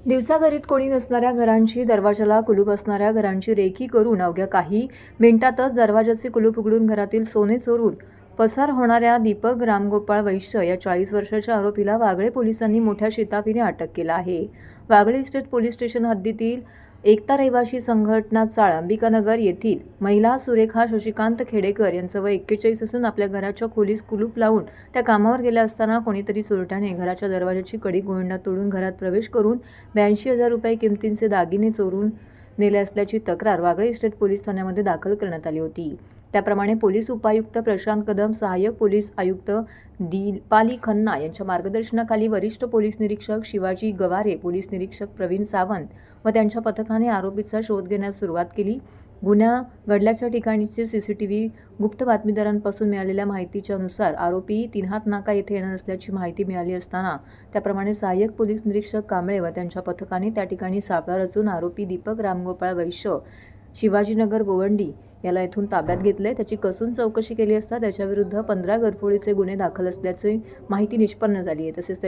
दिवसाघरीत कोणी नसणाऱ्या घरांची, दरवाजाला कुलूप असणाऱ्या घरांची रेखी करून अवघ्या काही मिनिटातच दरवाजाचे कुलूप उघडून घरातील सोने चोरून पसार होणाऱ्या दीपक रामगोपाळ वैश्य या 40 वर्षाच्या आरोपीला वागळे पोलिसांनी मोठ्या शिताफीने अटक केला आहे. वागळे इस्टेट पोलीस स्टेशन हद्दीतील एकता रहिवासी संघटना चाळ अंबिकानगर येथील महिला सुरेखा शशिकांत खेडेकर यांचं वय 41 असून आपल्या घराच्या खोलीस कुलूप लावून त्या कामावर गेल्या असताना कोणीतरी चोरट्याने घराच्या दरवाजाची कडी गोंडा तोडून घरात प्रवेश करून 82,000 रुपये किमतीचे दागिने चोरून नेले असल्याची तक्रार वागळे इस्टेट पोलीस ठाण्यामध्ये दाखल करण्यात आली होती. त्याप्रमाणे पोलीस उपायुक्त प्रशांत कदम, सहाय्यक पोलीस आयुक्त दीपाली खन्ना यांच्या मार्गदर्शनाखाली वरिष्ठ पोलीस निरीक्षक शिवाजी गवारे, पोलीस निरीक्षक प्रवीण सावंत व त्यांच्या पथकाने आरोपीचा शोध घेण्यास सुरुवात केली. गुन्हा घडल्याच्या ठिकाणीचे सीसीटीव्ही गुप्त बातमीदारांपासून मिळालेल्या माहितीच्या नुसार आरोपी तीनहात नाका येथे येणार असल्याची माहिती मिळाली असताना त्याप्रमाणे सहाय्यक पोलीस निरीक्षक कांबळे व त्यांच्या पथकाने त्या ठिकाणी सापळा रचून आरोपी दीपक रामगोपाळ वैश्य शिवाजीनगर गोवंडी याला येथून ताब्यात घेतले. त्याची कसून चौकशी केली असता त्याच्याविरुद्ध 15 घरफोडीचे गुन्हे दाखल असल्याची माहिती निष्पन्न झाली आहे. तसेच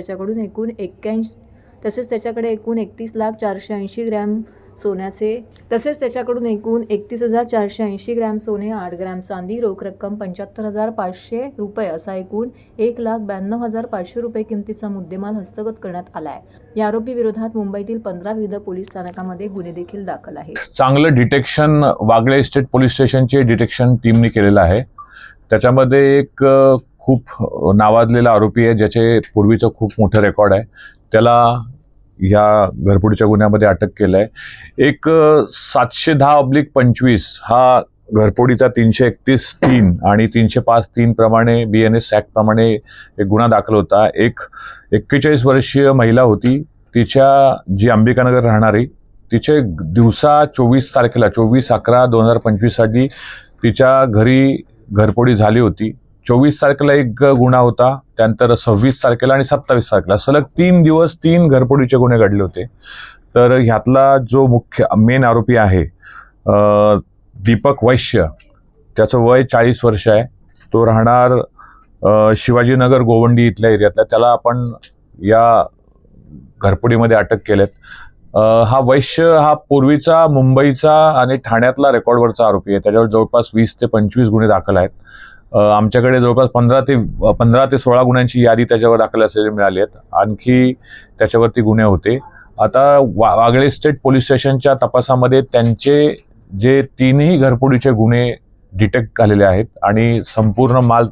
त्याच्याकडे एकूण 31,480 ग्रॅम सोन्याचे 31,480 ग्रॅम सोने, 8 ग्रॅम चांदी, रोख रक्कम 75,500 रुपये असा एकूण 1,92,500 रुपये किमतीचा मुद्देमाल हस्तगत करण्यात आला आहे. या आरोपी विरोधात मुंबईतील 15 विविध पोलीस स्थानकामध्ये गुन्हे देखील दाखल आहेत. चांगलं डिटेक्शन वागळे स्टेट पोलीस स्टेशनचे डिटेक्शन टीमने केलेलं आहे. त्याच्यामध्ये एक खूप नावाजलेला आरोपी आहे ज्याचे पूर्वीचं खूप मोठं रेकॉर्ड आहे. त्याला ह्या घरफोडीच्या गुन्ह्यामध्ये अटक केलं आहे. एक 710/25 हा घरफोडीचा 331(3) आणि 305(3) प्रमाणे BNS ॲक्ट प्रमाणे एक गुन्हा दाखल होता. एक 41 वर्षीय महिला होती. तिच्या जी अंबिकानगर राहणारी, तिचे दिवसा 24 तारखेला 24/11/2025 साठी तिच्या घरी घरफोडी झाली होती. 24 तारखेला एक गुन्हा होता, त्यानंतर 26 तारखेला आणि 27 तारखेला सलग 3 दिवस 3 घरफोडीचे गुन्हे घडले होते. तर ह्यातला जो मुख्य मेन आरोपी आहे दीपक वैश्य, त्याचं वय 40 वर्ष आहे. तो राहणार शिवाजीनगर गोवंडी इथल्या एरियातला. त्याला आपण या घरफोडीमध्ये अटक केलेत. हा वैश्य हा पूर्वीचा मुंबईचा आणि ठाण्यातला रेकॉर्डवरचा आरोपी आहे. त्याच्यावर जवळपास 20 ते 25 गुन्हे दाखल आहेत. आमच्याकडे जवळपास 15 ते 16 गुन्ह्यांची यादी त्याच्यावर दाखल असलेली मिळाली आहेत. आणखी त्याच्यावरती गुन्हे होते. आता वागळे स्टेट पोलीस स्टेशनच्या तपासामध्ये त्यांचे जे 3ही घरफोडीचे गुन्हे डिटेक्ट झालेले आहेत आणि संपूर्ण माल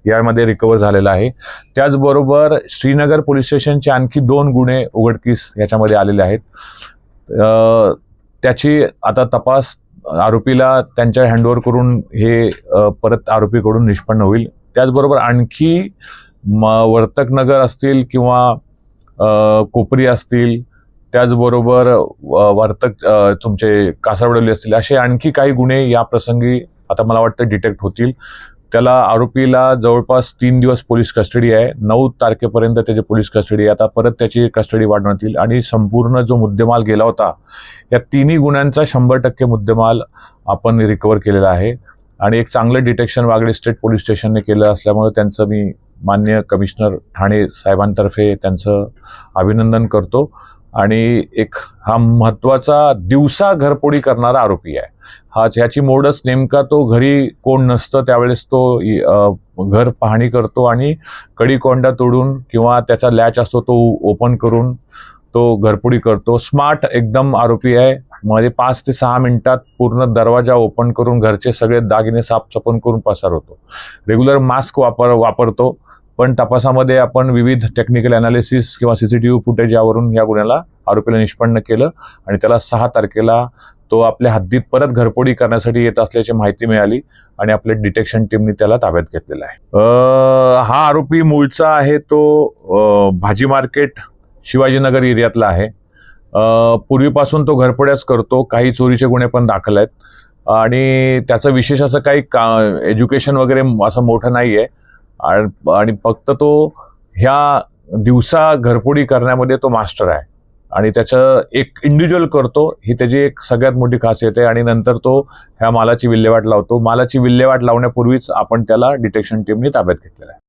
यामध्ये रिकवर झालेला आहे. त्याचबरोबर श्रीनगर पोलीस स्टेशनचे आणखी 2 गुन्हे उघडकीस याच्यामध्ये आलेले आहेत. त्याची आता तपास आरोपीला त्यांच्या हँडओव्हर करून हे परत आरोपीकडून निष्पन्न होईल. त्याचबरोबर आणखी वर्तकनगर असतील किंवा कोपरी असतील, त्याचबरोबर तुमचे कासारवडवली असतील, असे आणखी काही गुन्हे या प्रसंगी आता मला वाटतं डिटेक्ट होतील. त्याला आरोपीला जवळपास 3 दिवस पोलीस कस्टडी आहे. 9 तारखेपर्यंत त्याची पोलीस कस्टडी आहे. आता परत त्याची कस्टडी वाढवण्यात येईल आणि संपूर्ण जो मुद्देमाल गेला होता या 3ही गुन्ह्यांचा 100% मुद्देमाल आपण रिकवर केलेला आहे. आणि एक चांगलं डिटेक्शन वागळे स्टेट पोलीस स्टेशनने केलं असल्यामुळे त्यांचं मी माननीय कमिशनर ठाणे साहेबांतर्फे त्यांचं अभिनंदन करतो. आणि एक हा महत्त्वाचा दिवसा घरफोडी करणारा आरोपी आहे. ह्याची मोडच नेमका तो घरी कोण नसतं त्यावेळेस तो घर पाहणी करतो आणि कडी कोंडा तोडून किंवा त्याचा लॅच असतो तो ओपन करून तो घरफोडी करतो. स्मार्ट एकदम आरोपी आहे. मध्ये 5 ते 6 मिनिटात पूर्ण दरवाजा ओपन करून घरचे सगळे दागिने साफसफाई करून पसार होतो. रेग्युलर मास्क वापरतो. पण तपासामध्ये आपण विविध टेक्निकल अनालिसिस किंवा CCTV फुटेज यावरून या गुन्ह्याला आरोपीला निष्पन्न केलं आणि त्याला 6 तारखेला तो आपल्या हद्दीत परत घरफोडी करण्यासाठी येत असल्याची माहिती मिळाली आणि आपल्या डिटेक्शन टीमने त्याला ताब्यात घेतलेला आहे. हा आरोपी मूळचा आहे तो भाजी मार्केट शिवाजीनगर एरियातला आहे. पूर्वीपासून तो घरफोड्याच करतो. काही चोरीचे गुन्हे पण दाखल आहेत आणि त्याचं विशेष असं काही एज्युकेशन वगैरे असं मोठं नाही आहे आणि फक्त तो ह्या दिवसा घरफोडी करण्यामध्ये तो मास्टर आहे आणि त्याचं एक इंडिव्हिज्युअल करतो ही त्याची एक सगळ्यात मोठी खासियत आहे. आणि नंतर तो ह्या मालाची विल्हेवाट लावतो. मालाची विल्हेवाट लावण्यापूर्वीच आपण त्याला डिटेक्शन टीमने ताब्यात घेतलेला आहे.